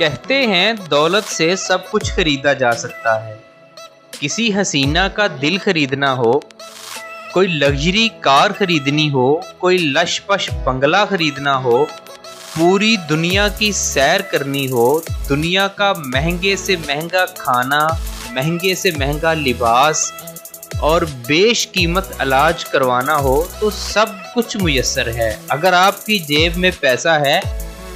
کہتے ہیں دولت سے سب کچھ خریدا جا سکتا ہے۔ کسی حسینہ کا دل خریدنا ہو، کوئی لگژری کار خریدنی ہو، کوئی لش پش بنگلہ خریدنا ہو، پوری دنیا کی سیر کرنی ہو، دنیا کا مہنگے سے مہنگا کھانا، مہنگے سے مہنگا لباس اور بیش قیمت علاج کروانا ہو تو سب کچھ میسر ہے۔ اگر آپ کی جیب میں پیسہ ہے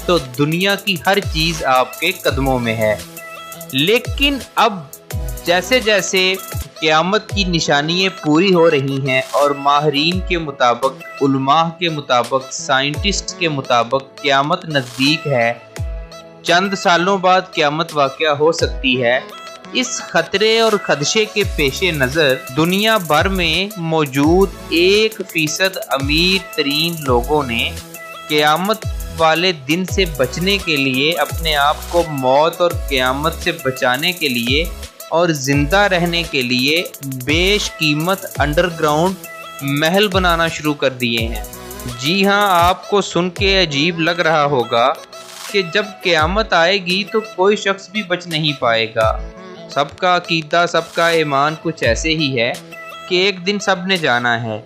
تو دنیا کی ہر چیز آپ کے قدموں میں ہے۔ لیکن اب جیسے جیسے قیامت کی نشانیاں پوری ہو رہی ہیں اور ماہرین کے مطابق، علماء کے مطابق، سائنٹسٹ کے مطابق قیامت نزدیک ہے، چند سالوں بعد قیامت واقع ہو سکتی ہے، اس خطرے اور خدشے کے پیش نظر دنیا بھر میں موجود 1% امیر ترین لوگوں نے قیامت والے دن سے بچنے کے لیے، اپنے آپ کو موت اور قیامت سے بچانے کے لیے اور زندہ رہنے کے لیے بیش قیمت انڈر گراؤنڈ محل بنانا شروع کر دیے ہیں۔ جی ہاں، آپ کو سن کے عجیب لگ رہا ہوگا کہ جب قیامت آئے گی تو کوئی شخص بھی بچ نہیں پائے گا۔ سب کا عقیدہ، سب کا ایمان کچھ ایسے ہی ہے کہ ایک دن سب نے جانا ہے،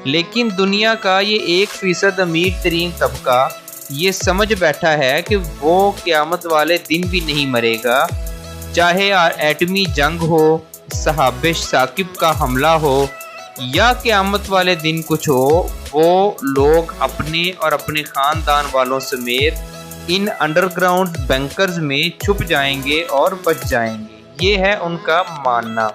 لیکن دنیا کا یہ 1% امیر ترین طبقہ یہ سمجھ بیٹھا ہے کہ وہ قیامت والے دن بھی نہیں مرے گا، چاہے ایٹمی جنگ ہو، صحابہ ثاقب کا حملہ ہو یا قیامت والے دن کچھ ہو، وہ لوگ اپنے اور اپنے خاندان والوں سمیت ان انڈر گراؤنڈ بنکرز میں چھپ جائیں گے اور بچ جائیں گے۔ یہ ہے ان کا ماننا۔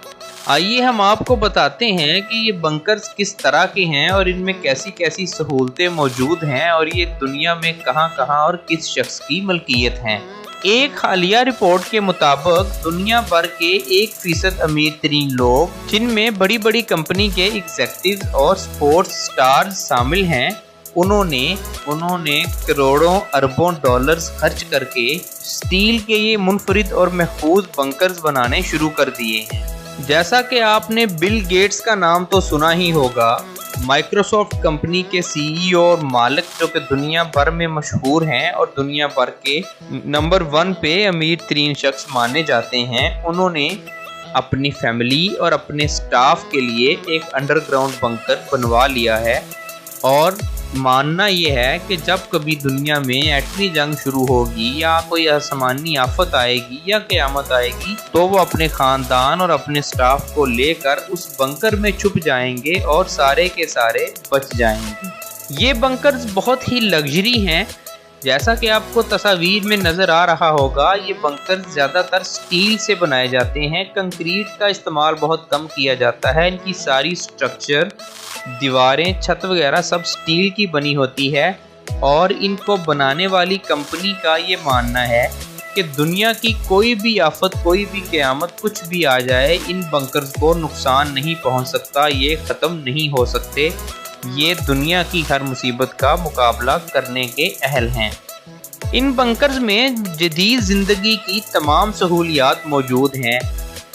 آئیے ہم آپ کو بتاتے ہیں کہ یہ بنکرز کس طرح کے ہیں اور ان میں کیسی کیسی سہولتیں موجود ہیں اور یہ دنیا میں کہاں کہاں اور کس شخص کی ملکیت ہیں۔ ایک حالیہ رپورٹ کے مطابق دنیا بھر کے 1% امیر ترین لوگ، جن میں بڑی بڑی کمپنی کے ایگزیکٹوز اور سپورٹس سٹارز شامل ہیں، انہوں نے کروڑوں اربوں ڈالرز خرچ کر کے سٹیل کے یہ منفرد اور محفوظ بنکرز بنانے شروع کر دیے ہیں۔ جیسا کہ آپ نے بل گیٹس کا نام تو سنا ہی ہوگا، مائکروسافٹ کمپنی کے CEO اور مالک، جو کہ دنیا بھر میں مشہور ہیں اور دنیا بھر کے نمبر 1 پہ امیر ترین شخص مانے جاتے ہیں، انہوں نے اپنی فیملی اور اپنے سٹاف کے لیے ایک انڈر گراؤنڈ بنکر بنوا لیا ہے، اور ماننا یہ ہے کہ جب کبھی دنیا میں ایٹمی جنگ شروع ہوگی یا کوئی آسمانی آفت آئے گی یا قیامت آئے گی تو وہ اپنے خاندان اور اپنے سٹاف کو لے کر اس بنکر میں چھپ جائیں گے اور سارے کے سارے بچ جائیں گے۔ یہ بنکرز بہت ہی لگژری ہیں، جیسا کہ آپ کو تصاویر میں نظر آ رہا ہوگا۔ یہ بنکرز زیادہ تر سٹیل سے بنائے جاتے ہیں، کنکریٹ کا استعمال بہت کم کیا جاتا ہے۔ ان کی ساری سٹرکچر، دیواریں، چھت وغیرہ سب سٹیل کی بنی ہوتی ہے، اور ان کو بنانے والی کمپنی کا یہ ماننا ہے کہ دنیا کی کوئی بھی آفت، کوئی بھی قیامت، کچھ بھی آ جائے، ان بنکرز کو نقصان نہیں پہنچ سکتا، یہ ختم نہیں ہو سکتے، یہ دنیا کی ہر مصیبت کا مقابلہ کرنے کے اہل ہیں۔ ان بنکرز میں جدید زندگی کی تمام سہولیات موجود ہیں،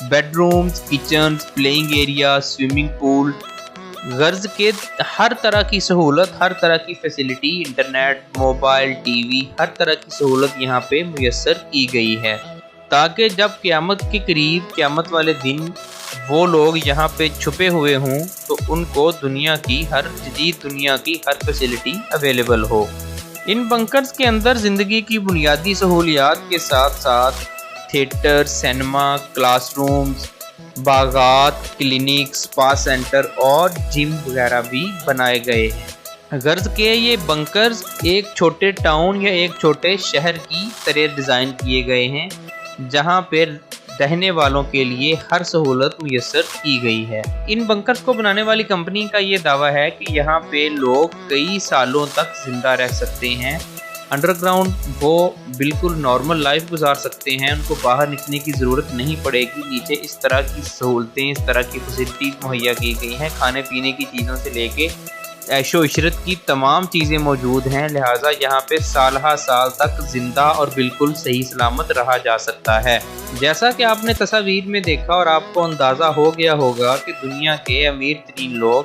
bedrooms, kitchens, playing area, swimming pool, غرض کے ہر طرح کی سہولت، ہر طرح کی facility, internet, mobile, TV, ہر طرح کی سہولت یہاں پہ میسر کی گئی ہے، تاکہ جب قیامت کے قریب، قیامت والے دن وہ لوگ یہاں پہ چھپے ہوئے ہوں تو ان کو دنیا کی ہر فیسلٹی اویلیبل ہو۔ ان بنکرز کے اندر زندگی کی بنیادی سہولیات کے ساتھ ساتھ تھیٹر، سینما، کلاس رومز، باغات، کلینک، سپا سینٹر اور جم وغیرہ بھی بنائے گئے ہیں۔ غرض کہ یہ بنکرز ایک چھوٹے ٹاؤن یا ایک چھوٹے شہر کی طرح ڈیزائن کیے گئے ہیں، جہاں پہ رہنے والوں کے لیے ہر سہولت میسر کی گئی ہے۔ ان بنکرز کو بنانے والی کمپنی کا یہ دعویٰ ہے کہ یہاں پہ لوگ کئی سالوں تک زندہ رہ سکتے ہیں، انڈر گراؤنڈ وہ بالکل نارمل لائف گزار سکتے ہیں، ان کو باہر نکلنے کی ضرورت نہیں پڑے گی۔ نیچے اس طرح کی سہولتیں، اس طرح کی فیسلٹیز مہیا کی گئی ہیں، کھانے پینے کی چیزوں سے لے کے عیش و عشرت کی تمام چیزیں موجود ہیں، لہٰذا یہاں پہ سالہ سال تک زندہ اور بالکل صحیح سلامت رہا جا سکتا ہے۔ جیسا کہ آپ نے تصاویر میں دیکھا اور آپ کو اندازہ ہو گیا ہوگا کہ دنیا کے امیر ترین لوگ